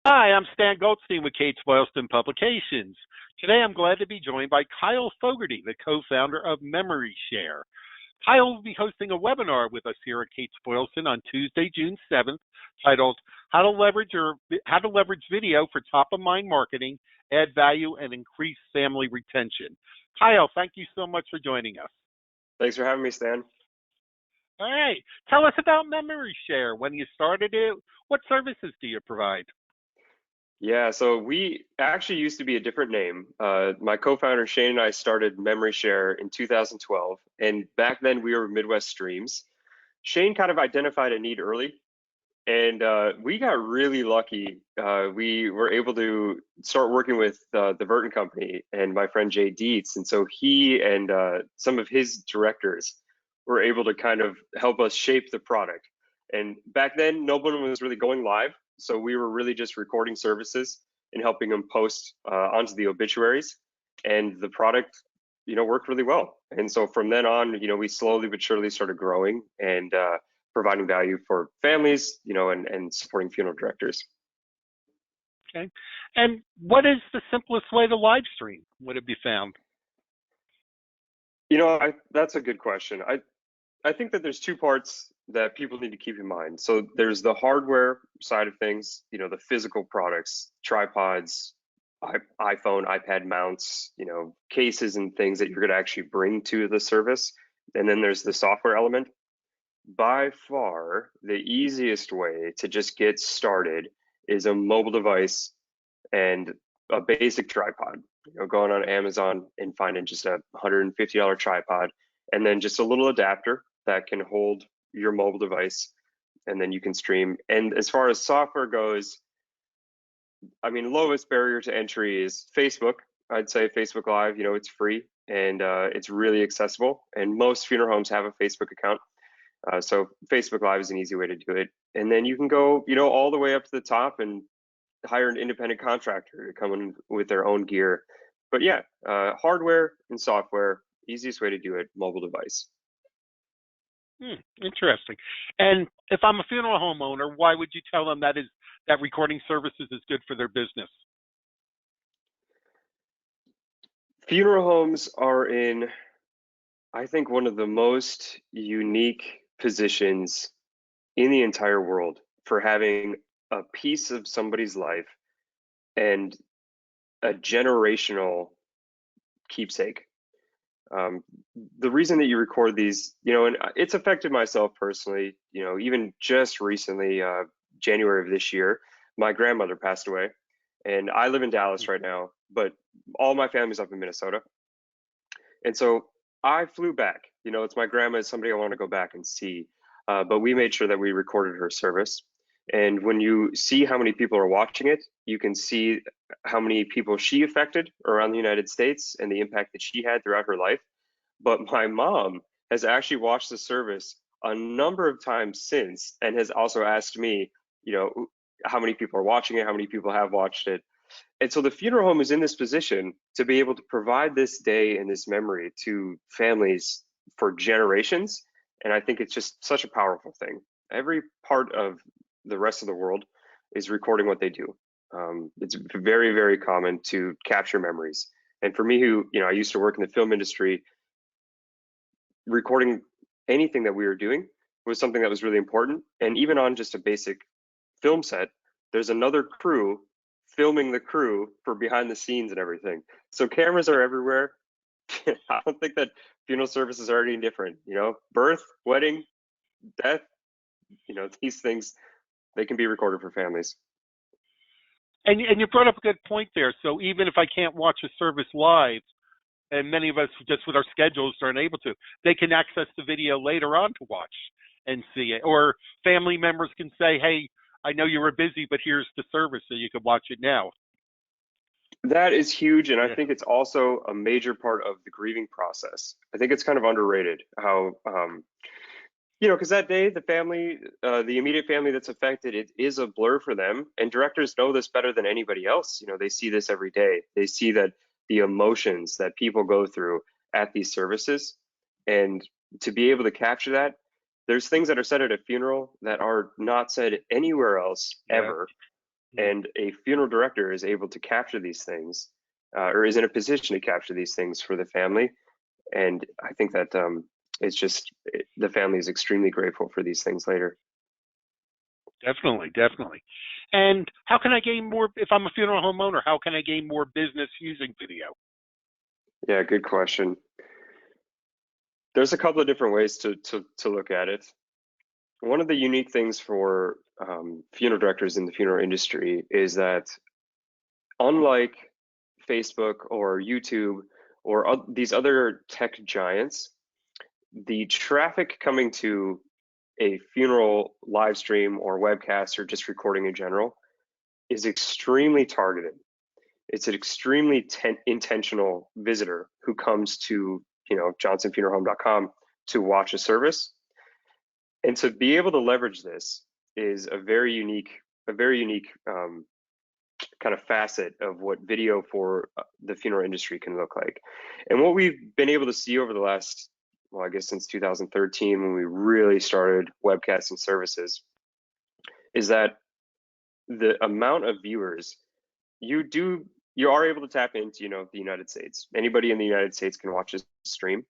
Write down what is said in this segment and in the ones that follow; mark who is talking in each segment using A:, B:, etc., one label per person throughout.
A: Hi, I'm Stan Goldstein with Kates-Boylston Publications. Today I'm glad to be joined by Kyle Fogarty, the co-founder of Memory Share. Kyle will be hosting a webinar with us here at Kates-Boylston on Tuesday, June 7th, titled How to Leverage Video for Top-of-Mind Marketing, Add Value, and Increase Family Retention. Kyle, thank you so much for joining us.
B: Thanks for having me, Stan.
A: All right, tell us about Memory Share. When you started it, what services do you provide?
B: Yeah, so we actually used to be a different name. My co-founder Shane and I started Memory Share in 2012, and back then we were Midwest Streams. Shane kind of identified a need early, and we got really lucky. We were able to start working with the Burton Company and my friend Jay Dietz, and so he and some of his directors were able to kind of help us shape the product. And back then, no one was really going live, so we were really just recording services and helping them post onto the obituaries, and the product, worked really well. And so from then on, we slowly but surely started growing and providing value for families, and supporting funeral directors.
A: Okay. And what is the simplest way to live stream? Would it be found?
B: That's a good question. I think that there's two parts that people need to keep in mind. So there's the hardware side of things, the physical products, tripods, iPhone, iPad mounts, cases and things that you're going to actually bring to the service. And then there's the software element. By far, the easiest way to just get started is a mobile device and a basic tripod. Going on Amazon and finding just a $150 tripod, and then just a little adapter that can hold your mobile device, and then you can stream. And as far as software goes, lowest barrier to entry is Facebook. I'd say Facebook Live. It's free and it's really accessible, and most funeral homes have a Facebook account. So Facebook Live is an easy way to do it. And then you can go, all the way up to the top and hire an independent contractor to come in with their own gear. But yeah, hardware and software, easiest way to do it, mobile device.
A: Interesting. And if I'm a funeral homeowner, why would you tell them that recording services is good for their business?
B: Funeral homes are in, I think, one of the most unique positions in the entire world for having a piece of somebody's life and a generational keepsake. The reason that you record these, and it's affected myself personally, even just recently, January of this year, my grandmother passed away, and I live in Dallas right now, but all my family's up in Minnesota. And so I flew back. It's my grandma, it's somebody I want to go back and see. But we made sure that we recorded her service. And when you see how many people are watching it, you can see how many people she affected around the United States and the impact that she had throughout her life. But my mom has actually watched the service a number of times since, and has also asked me, how many people are watching it, how many people have watched it. And so the funeral home is in this position to be able to provide this day and this memory to families for generations. And I think it's just such a powerful thing. Every part of the rest of the world is recording what they do. It's very, very common to capture memories. And for me, who, I used to work in the film industry, recording anything that we were doing was something that was really important. And even on just a basic film set, there's another crew filming the crew for behind the scenes and everything. So cameras are everywhere. I don't think that funeral services are any different. Birth, wedding, death, these things, they can be recorded for families.
A: And you brought up a good point there. So even if I can't watch a service live, and many of us just with our schedules aren't able to, they can access the video later on to watch and see it. Or family members can say, hey, I know you were busy, but here's the service so you can watch it now.
B: That is huge, and I think it's also a major part of the grieving process. I think it's kind of underrated how, because that day, the family, the immediate family that's affected, it is a blur for them, and directors know this better than anybody else. They see this every day. They see that the emotions that people go through at these services, and to be able to capture that, there's things that are said at a funeral that are not said anywhere else ever.
A: Mm.
B: And a funeral director is able to capture these things, or is in a position to capture these things for the family. And I think that the family is extremely grateful for these things later.
A: Definitely, definitely. And how can I gain more if I'm a funeral home owner? How can I gain more business using video?
B: Yeah, good question. There's a couple of different ways to look at it. One of the unique things for funeral directors in the funeral industry is that, unlike Facebook or YouTube or these other tech giants, the traffic coming to a funeral live stream or webcast or just recording in general is extremely targeted. It's an extremely intentional visitor who comes to, johnsonfuneralhome.com to watch a service. And to be able to leverage this is a very unique kind of facet of what video for the funeral industry can look like. And what we've been able to see over the last, well, I guess since 2013, when we really started webcasting services, is that the amount of viewers you are able to tap into, the United States. Anybody in the United States can watch this stream,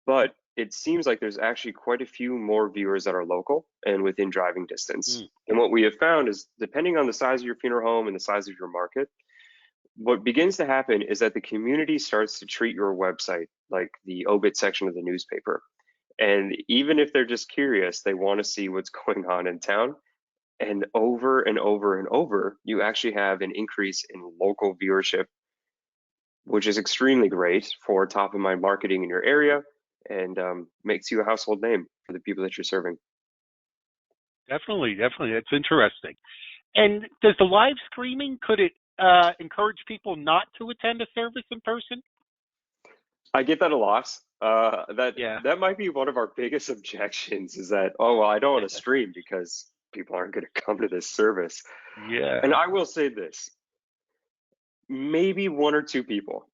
B: but it seems like there's actually quite a few more viewers that are local and within driving distance.
A: Mm.
B: And what we have found is, depending on the size of your funeral home and the size of your market, what begins to happen is that the community starts to treat your website like the obit section of the newspaper. And even if they're just curious, they want to see what's going on in town. And over and over and over, you actually have an increase in local viewership, which is extremely great for top of mind marketing in your area, and makes you a household name for the people that you're serving.
A: Definitely, definitely. That's interesting. And does the live streaming, could it encourage people not to attend a service in person?
B: I get that a lot. That
A: Yeah.
B: that might be one of our biggest objections, is that, oh well, I don't want to stream because people aren't going to come to this service. And
A: Yeah.
B: I will say this, maybe one or two people.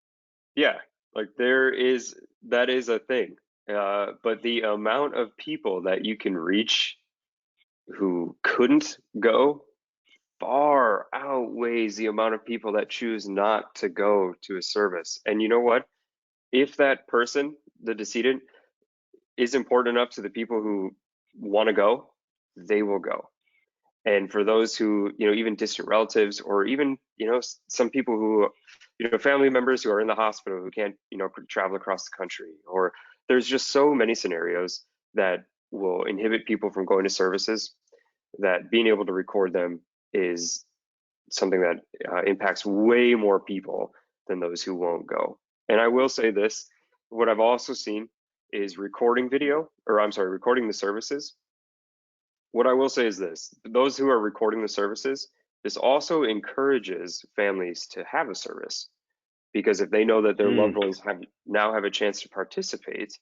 B: Yeah, like that is a thing. But the amount of people that you can reach who couldn't go far outweighs the amount of people that choose not to go to a service. And you know what? If that person, the decedent, is important enough to the people who want to go, they will go. And for those who, even distant relatives, or even, some people who, family members who are in the hospital who can't, travel across the country, or there's just so many scenarios that will inhibit people from going to services, that being able to record them is something that impacts way more people than those who won't go. And I will say this, what I've also seen is recording video, or I'm sorry, recording the services. What I will say is this, those who are recording the services, this also encourages families to have a service, because if they know that their loved
A: Mm.
B: ones have a chance to participate,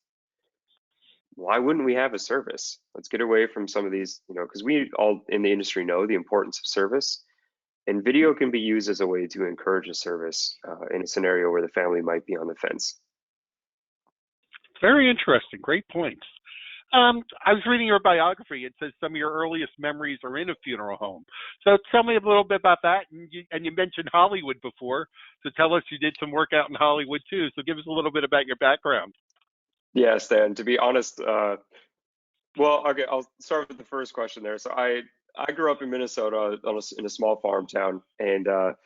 B: why wouldn't we have a service? Let's get away from some of these, because we all in the industry know the importance of service, and video can be used as a way to encourage a service in a scenario where the family might be on the fence.
A: Very interesting. Great points. I was reading your biography. It says some of your earliest memories are in a funeral home. So tell me a little bit about that. And you mentioned Hollywood before. So tell us you did some work out in Hollywood too. So give us a little bit about your background.
B: Yeah, Stan, to be honest, well, okay, I'll start with the first question there. So I grew up in Minnesota in a small farm town, and a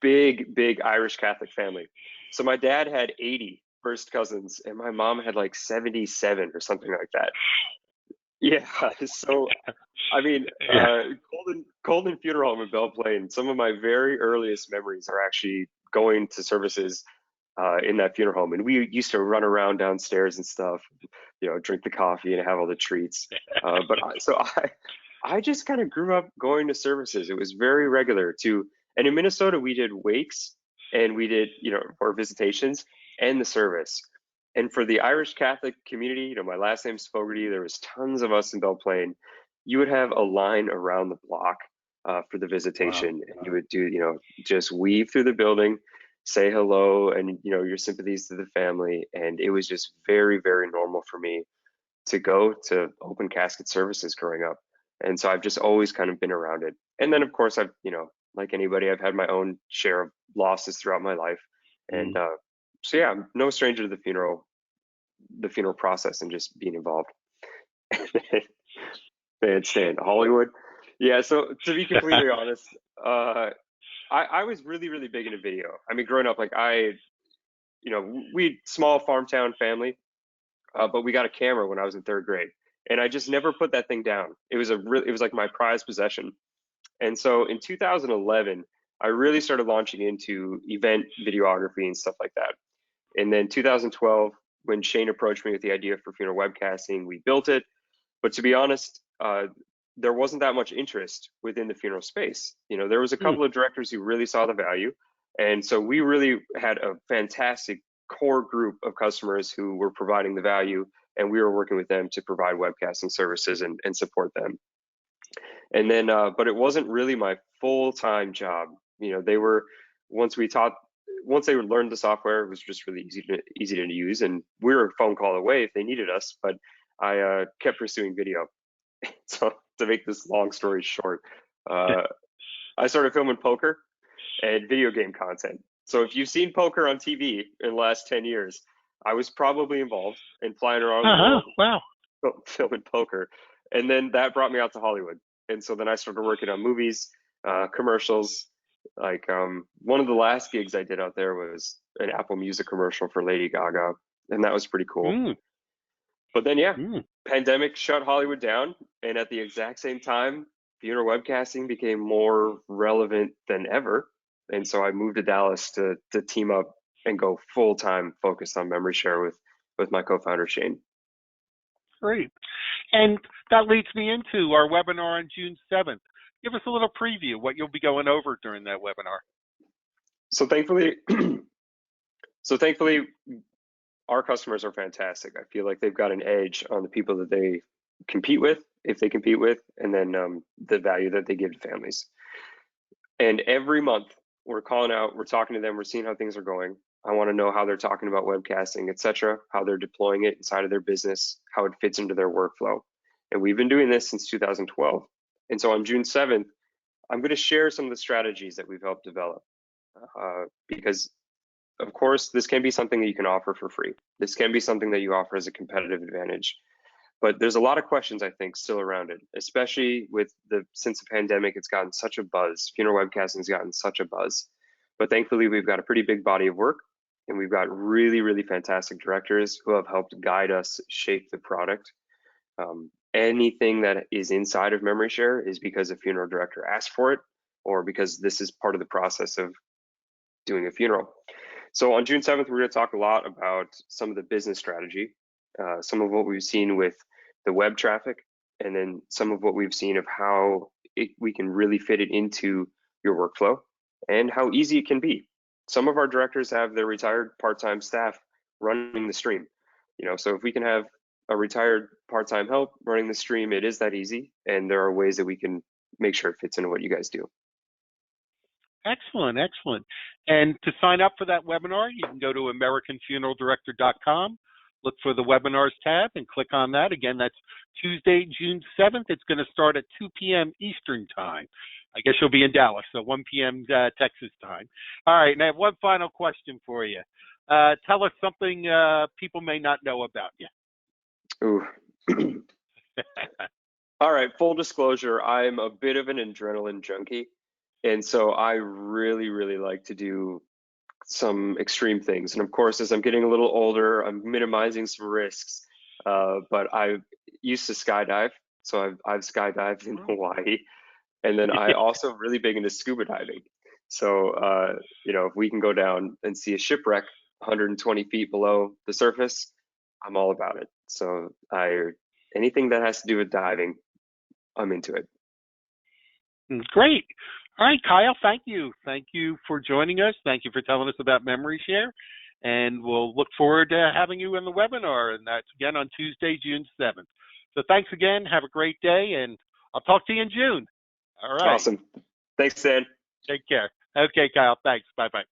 B: big Irish Catholic family. So my dad had 80 first cousins, and my mom had like 77 or something like that. Yeah, so I mean,
A: Yeah.
B: Colden Funeral Home in Belle Plaine. Some of my very earliest memories are actually going to services in that funeral home, and we used to run around downstairs and stuff, drink the coffee and have all the treats. I just kind of grew up going to services. It was very regular too. And in Minnesota, we did wakes, and we did, or visitations, and the service. And for the Irish Catholic community, my last name's Fogarty. There was tons of us in Belle Plaine. You would have a line around the block for the visitation,
A: Wow.
B: and you would do, just weave through the building, say hello, and your sympathies to the family. And it was just very, very normal for me to go to open casket services growing up. And so I've just always kind of been around it. And then of course I've, like anybody. I've had my own share of losses throughout my life, and so yeah, I'm no stranger to the funeral process and just being involved. Man, Stan, Hollywood. Yeah, so to be completely honest, I was really, really big into video. I mean, growing up, like we small farm town family, but we got a camera when I was in third grade, and I just never put that thing down. It was like my prized possession. And so in 2011, I really started launching into event videography and stuff like that. And then 2012, when Shane approached me with the idea for funeral webcasting, we built it. But to be honest, there wasn't that much interest within the funeral space. There was a couple of directors who really saw the value. And so we really had a fantastic core group of customers who were providing the value, and we were working with them to provide webcasting services and support them. And then, but it wasn't really my full-time job. They were once they learned the software, it was just really easy to use, and we were a phone call away if they needed us. But I kept pursuing video. So to make this long story short, I started filming poker and video game content. So if you've seen poker on TV in the last 10 years, I was probably involved in flying around the world.
A: Wow.
B: Filming poker. And then that brought me out to Hollywood. And so then I started working on movies, commercials. Like one of the last gigs I did out there was an Apple Music commercial for Lady Gaga, and that was pretty cool. But then, pandemic shut Hollywood down, and at the exact same time, funeral webcasting became more relevant than ever. And so I moved to Dallas to team up and go full-time focused on memory share with my co-founder, Shane.
A: Great. And that leads me into our webinar on June 7th. Give us a little preview what you'll be going over during that webinar.
B: So thankfully, our customers are fantastic. I feel like they've got an edge on the people that they compete with, if they compete with, and then the value that they give to families. And every month we're calling out, we're talking to them, we're seeing how things are going. I want to know how they're talking about webcasting, etc., how they're deploying it inside of their business, how it fits into their workflow. And we've been doing this since 2012. And so on June 7th, I'm going to share some of the strategies that we've helped develop, because of course, this can be something that you can offer for free. This can be something that you offer as a competitive advantage. But there's a lot of questions, I think, still around it, especially since the pandemic, it's gotten such a buzz. Funeral webcasting has gotten such a buzz. But thankfully, we've got a pretty big body of work, and we've got really, really fantastic directors who have helped guide us shape the product. Anything that is inside of memory share is because a funeral director asked for it, or because this is part of the process of doing a funeral. So on June 7th, we're going to talk a lot about some of the business strategy, some of what we've seen with the web traffic, and then some of what we've seen of how we can really fit it into your workflow and how easy it can be. Some of our directors have their retired part-time staff running the stream. So if we can have a retired part-time help running the stream, it is that easy, and there are ways that we can make sure it fits into what you guys do.
A: Excellent. And to sign up for that webinar, you can go to AmericanFuneralDirector.com, look for the webinars tab, and click on that. Again, that's Tuesday, June 7th. It's going to start at 2 p.m. Eastern time. I guess you'll be in Dallas, so 1 p.m. Texas time. All right, and I have one final question for you. Tell us something people may not know about you.
B: Ooh. All right, full disclosure, I'm a bit of an adrenaline junkie. And so I really, really like to do some extreme things. And of course, as I'm getting a little older, I'm minimizing some risks. But I used to skydive. So I've skydived in Hawaii. And then I also really big into scuba diving. So, if we can go down and see a shipwreck 120 feet below the surface, I'm all about it. So anything that has to do with diving, I'm into it.
A: Great. All right, Kyle, thank you. Thank you for joining us. Thank you for telling us about memory share. And we'll look forward to having you in the webinar. And that's again on Tuesday, June 7th. So thanks again. Have a great day. And I'll talk to you in June. All right.
B: Awesome. Thanks, Dan.
A: Take care. Okay, Kyle. Thanks. Bye-bye.